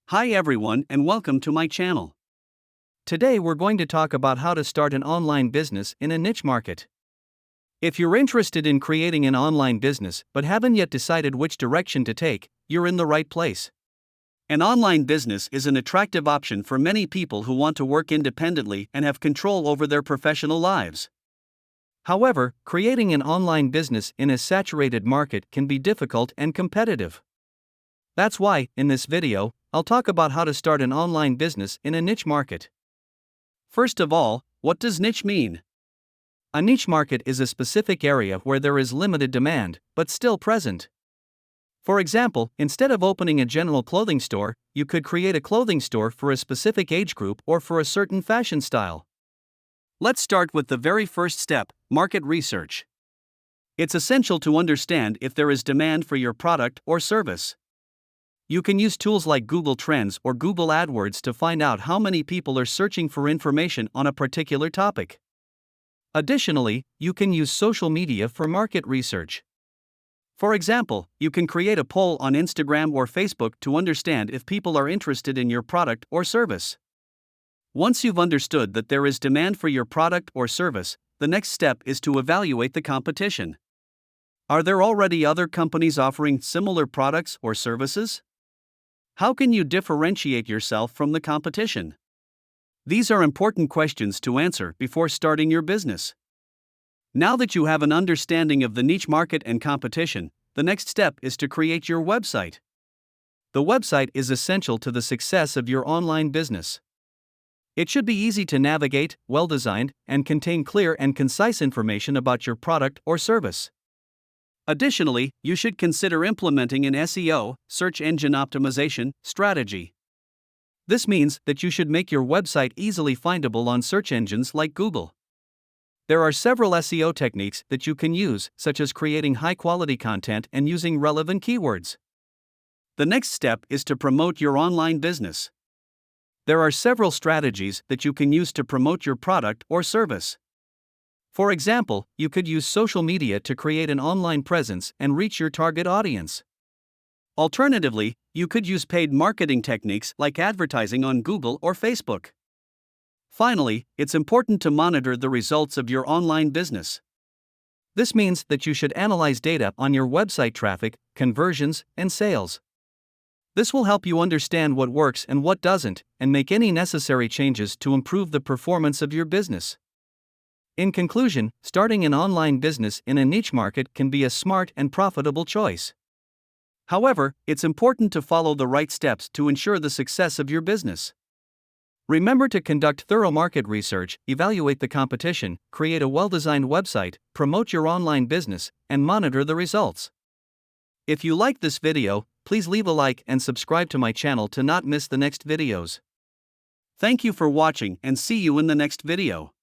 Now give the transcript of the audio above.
Hi everyone and welcome to my channel. Today we're going to talk about how to start an online business in a niche market. If you're interested in creating an online business but haven't yet decided which direction to take, you're in the right place. An online business is an attractive option for many people who want to work independently and have control over their professional lives. However, creating an online business in a saturated market can be difficult and competitive. That's why, in this video, I'll talk about how to start an online business in a niche market. First of all, what does niche mean? A niche market is a specific area where there is limited demand, but still present. For example, instead of opening a general clothing store, you could create a clothing store for a specific age group or for a certain fashion style. Let's start with the very first step, market research. It's essential to understand if there is demand for your product or service. You can use tools like Google Trends or Google AdWords to find out how many people are searching for information on a particular topic. Additionally, you can use social media for market research. For example, you can create a poll on Instagram or Facebook to understand if people are interested in your product or service. Once you've understood that there is demand for your product or service, the next step is to evaluate the competition. Are there already other companies offering similar products or services? How can you differentiate yourself from the competition? These are important questions to answer before starting your business. Now that you have an understanding of the niche market and competition, the next step is to create your website. The website is essential to the success of your online business. It should be easy to navigate, well-designed, and contain clear and concise information about your product or service. Additionally, you should consider implementing an SEO, search engine optimization, strategy. This means that you should make your website easily findable on search engines like Google. There are several SEO techniques that you can use, such as creating high-quality content and using relevant keywords. The next step is to promote your online business. There are several strategies that you can use to promote your product or service. For example, you could use social media to create an online presence and reach your target audience. Alternatively, you could use paid marketing techniques like advertising on Google or Facebook. Finally, it's important to monitor the results of your online business. This means that you should analyze data on your website traffic, conversions, and sales. This will help you understand what works and what doesn't, and make any necessary changes to improve the performance of your business. In conclusion, starting an online business in a niche market can be a smart and profitable choice. However, it's important to follow the right steps to ensure the success of your business. Remember to conduct thorough market research, evaluate the competition, create a well-designed website, promote your online business, and monitor the results. If you liked this video, please leave a like and subscribe to my channel to not miss the next videos. Thank you for watching and see you in the next video.